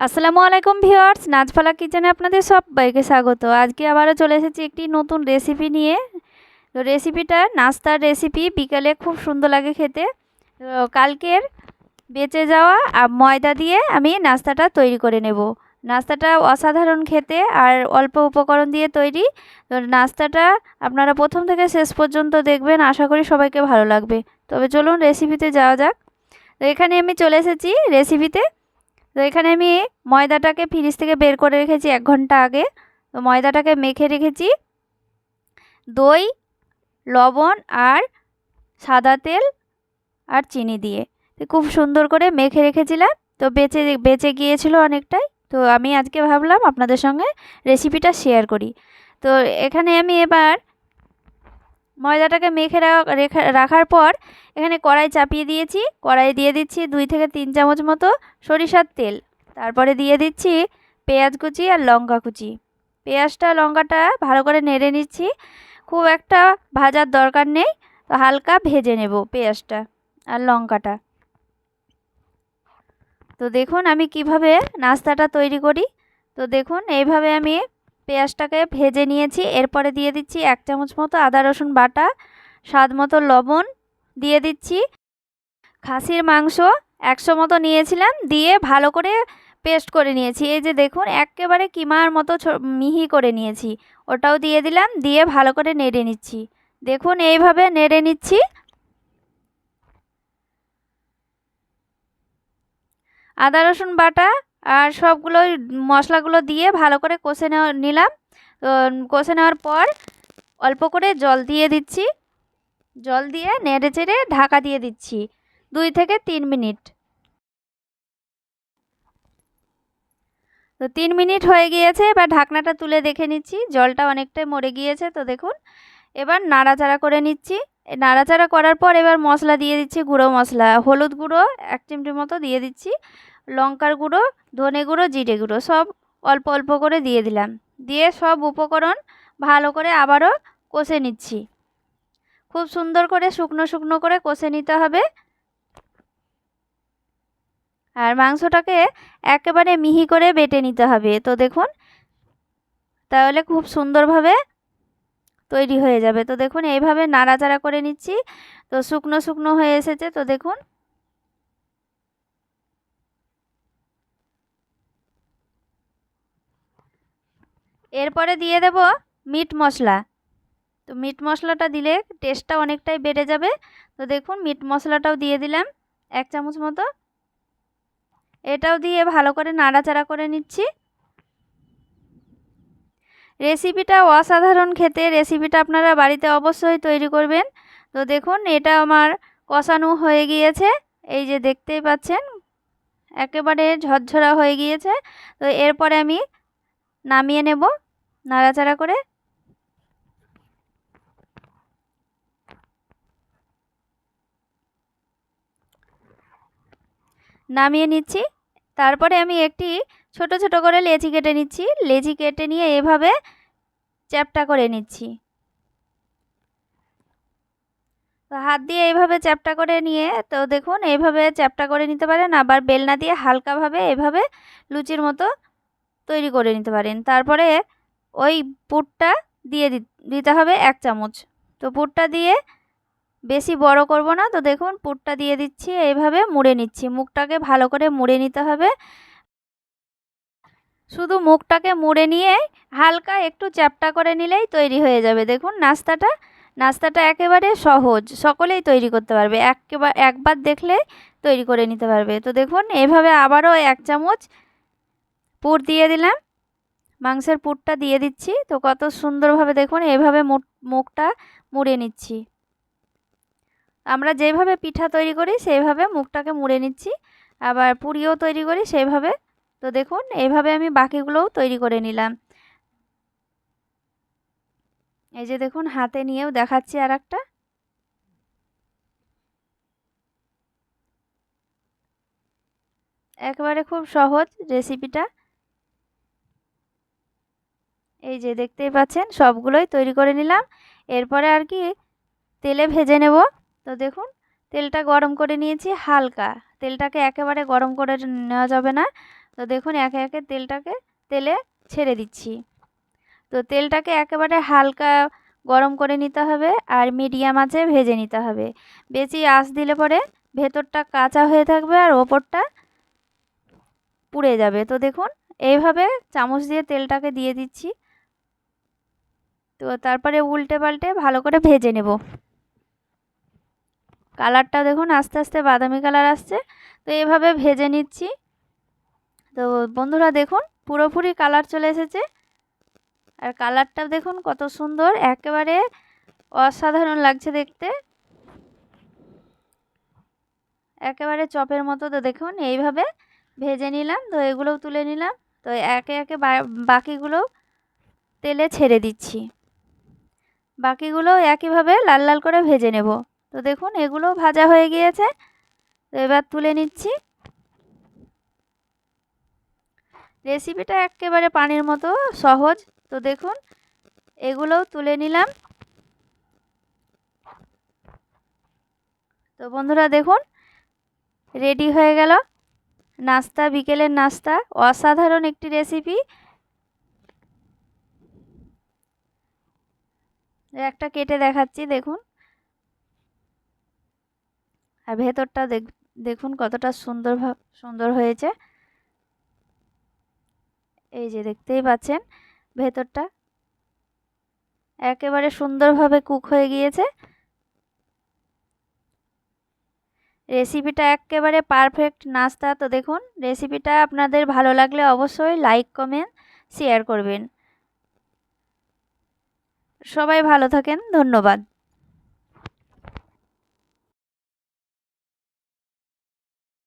আসসালামু আলাইকুম ভিউয়ার্স, নাজফালা কিচেনে আপনাদের সবাইকে স্বাগত। আজকে আবারও চলে এসেছি একটি নতুন রেসিপি নিয়ে। তো রেসিপিটা নাস্তার রেসিপি, বিকালে খুব সুন্দর লাগে খেতে। তো কালকের বেঁচে যাওয়া ময়দা দিয়ে আমি নাস্তাটা তৈরি করে নেব। নাস্তাটা অসাধারণ খেতে আর অল্প উপকরণ দিয়ে তৈরি। তো নাস্তাটা আপনারা প্রথম থেকে শেষ পর্যন্ত দেখবেন, আশা করি সবাইকে ভালো লাগবে। তবে চলুন রেসিপিতে যাওয়া যাক। তো এখানে আমি চলে এসেছি রেসিপিতে। তো এখানে আমি ময়দাটাকে ফ্রিজ থেকে বের করে রেখেছি 1 ঘন্টা আগে। তো ময়দাটাকে মেখে রেখেছি দই, লবণ আর সাদা তেল আর চিনি দিয়ে। তো খুব সুন্দর করে মেখে রেখেছিলাম। তো বেঁচে বেঁচে গিয়েছিল অনেকটাই। তো আমি আজকে ভাবলাম আপনাদের সঙ্গে রেসিপিটা শেয়ার করি। তো এখানে আমি এবার ময়দাটাকে মেখে রাখার পর এখানে কড়াই চাপিয়ে দিয়েছি। কড়াই দিয়ে দিচ্ছি 2 থেকে 3 চামচ মতো সরিষার তেল। তারপরে দিয়ে দিচ্ছি পেঁয়াজ কুচি আর লঙ্কা কুচি। পেঁয়াজটা লঙ্কাটা ভালো করে নেড়ে নিচ্ছি। খুব একটা ভাজার দরকার নেই, তো হালকা ভেজে নেব পেঁয়াজটা আর লঙ্কাটা। তো দেখুন আমি কিভাবে নাস্তাটা তৈরি করি। তো দেখুন এইভাবে আমি পেঁয়াজটাকে ভেজে নিয়েছি। এরপরে দিয়ে দিচ্ছি 1 চামচ মতো আদা রসুন বাটা, স্বাদ মতো লবণ দিয়ে দিচ্ছি। খাসির মাংস 100 মতো নিয়েছিলাম, দিয়ে ভালো করে পেস্ট করে নিয়েছি। এই যে দেখুন একেবারে কিমার মতো মিহি করে নিয়েছি, ওটাও দিয়ে দিলাম। দিয়ে ভালো করে নেড়ে নিচ্ছি। দেখুন এইভাবে নেড়ে নিচ্ছি। আদা রসুন বাটা আর সবগুলো মশলাগুলো দিয়ে ভালো করে কষে নিলাম। তো কষে নেওয়ার পর অল্প করে জল দিয়ে দিচ্ছি। জল দিয়ে নেড়ে চেড়ে ঢাকা দিয়ে দিচ্ছি 2 থেকে 3 মিনিট। তো 3 মিনিট হয়ে গিয়েছে। এবার ঢাকনাটা তুলে দেখে নিচ্ছি, জলটা অনেকটাই মরে গিয়েছে। তো দেখুন এবার নাড়াচাড়া করে নিচ্ছি। নাড়াচাড়া করার পর এবার মশলা দিয়ে দিচ্ছি। গুঁড়ো মশলা, হলুদ গুঁড়ো 1 চিমটি মতো দিয়ে দিচ্ছি, লঙ্কার গুঁড়ো, ধনে গুঁড়ো, জিরে গুঁড়ো সব অল্প অল্প করে দিয়ে দিলাম। দিয়ে সব উপকরণ ভালো করে আবারও কষে নিচ্ছি। খুব সুন্দর করে শুকনো শুকনো করে কষে নিতে হবে। আর মাংসটাকে একেবারে মিহি করে বেটে নিতে হবে। তো দেখুন তাহলে খুব সুন্দরভাবে তৈরি হয়ে যাবে। তো দেখুন এইভাবে নাড়াচাড়া করে নিচ্ছি। তো শুকনো শুকনো হয়ে এসেছে। তো দেখুন এরপরে দিয়ে দেব মিট মশলা। তো মিট মশলাটা দিলে টেস্টটা অনেকটাই বেড়ে যাবে। তো দেখুন মিট মশলাটাও দিয়ে দিলাম 1 চামচ মতো। এটাও দিয়ে ভালো করে নাড়াচাড়া করে নিচ্ছি। রেসিপিটা অসাধারণ খেতে, রেসিপিটা আপনারা বাড়িতে অবশ্যই তৈরি করবেন। তো দেখুন এটা আমার কষানো হয়ে গিয়েছে, এই যে দেখতেই পাচ্ছেন একেবারে ঝরঝরা হয়ে গিয়েছে। তো এরপরে আমি নামিয়ে নেব নাড়াচাড়া করে। নামিয়ে নিচ্ছি। তারপরে আমি একটি ছোট ছোট করে লেচি কেটে নিচ্ছি। লেচি কেটে নিয়ে এভাবে চ্যাপ্টা করে নিচ্ছি। তো হাত দিয়ে এইভাবে চ্যাপ্টা করে নিয়ে, তো দেখুন এইভাবে চ্যাপ্টা করে নিতে পারেন, আবার বেলনা দিয়ে হালকাভাবে এভাবে লুচির মতো তৈরি করে নিতে পারেন। তারপরে ওই পুরটা দিয়ে দিতে হবে 1 চামচ। তো পুরটা দিয়ে বেশি বড় করব না। তো দেখুন পুরটা দিয়ে দিচ্ছি, এইভাবে মুড়ে নিচ্ছি। মুখটাকে ভালো করে মুড়ে নিতে হবে। শুধু মুখটাকে মুড়ে নিয়ে হালকা একটু চ্যাপ্টা করে নিলেই তৈরি হয়ে যাবে। দেখুন নাস্তাটা নাস্তাটা একেবারে সহজ, সকলেই তৈরি করতে পারবে। একবার দেখলে তৈরি করে নিতে পারবে। তো দেখুন এভাবে আবারও 1 চামচ পুর দিয়ে দিলাম। মাংসের পুরটা দিয়ে দিচ্ছি। তো কত সুন্দরভাবে দেখুন এভাবে মুখটা মুড়ে নিচ্ছি। আমরা যেভাবে পিঠা তৈরি করি সেইভাবে মুখটাকে মুড়ে নিচ্ছি, আবার পুরিও তৈরি করি সেইভাবে। তো দেখুন এইভাবে আমি বাকিগুলোও তৈরি করে নিলাম। এই যে দেখুন হাতে নিয়েও দেখাচ্ছি আর একটা। একেবারে খুব সহজ রেসিপিটা। এই যে দেখতেই পাচ্ছেন সবগুলোই তৈরি করে নিলাম। এরপরে আর কি তেলে ভেজে নেব। তো দেখুন তেলটা গরম করে নিয়েছি হালকা। তেলটাকে একেবারে গরম করে নেওয়া যাবে না, তো দেখুন একে একে তেলে ছেড়ে দিচ্ছি। তো তেলটাকে একেবারে হালকা গরম করে নিতে হবে আর মিডিয়াম আঁচে ভেজে নিতে হবে। বেশি আঁচ দিলে পরে ভেতরটা কাঁচা হয়ে থাকবে আর ওপরটা পুড়ে যাবে। তো দেখুন এইভাবে চামচ দিয়ে তেলটাকে দিয়ে দিচ্ছি। তো তারপরে উল্টে পাল্টে ভালো করে ভেজে নেব। কালারটা দেখুন আস্তে আস্তে বাদামি কালার আসছে। তো এভাবে ভেজে নিচ্ছি। তো বন্ধুরা দেখুন পুরোপুরি কালার চলে এসেছে। আর কালারটা দেখুন কত সুন্দর, একেবারে অসাধারণ লাগছে দেখতে, একেবারে চপের মতো। তো দেখুন এইভাবে ভেজে নিলাম। তো এগুলোও তুলে নিলাম। তো একে একে বাকিগুলো তেলে ছেড়ে দিচ্ছি। বাকিগুলো একইভাবে লাল লাল করে ভেজে নেব। তো দেখুন এগুলো ভাজা হয়ে গিয়েছে। তো এবার তুলে নিচ্ছি। রেসিপিটা একেবারে পানির মতো সহজ। তো দেখুন এগুলোও তুলে নিলাম। তো বন্ধুরা দেখুন রেডি হয়ে গেল নাস্তা, বিকেলের নাস্তা। অসাধারণ একটি রেসিপি। একটা কেটে দেখাচ্ছি দেখুন। আর ভেতরটা দেখুন কতটা সুন্দর হয়েছে। এই যে দেখতেই পাচ্ছেন ভেতরটা একেবারে সুন্দরভাবে কুক হয়ে গিয়েছে। রেসিপিটা একেবারে পারফেক্ট নাস্তা। তো দেখুন রেসিপিটা আপনাদের ভালো লাগলে অবশ্যই লাইক, কমেন্ট, শেয়ার করবেন। সবাই ভালো থাকেন। ধন্যবাদ।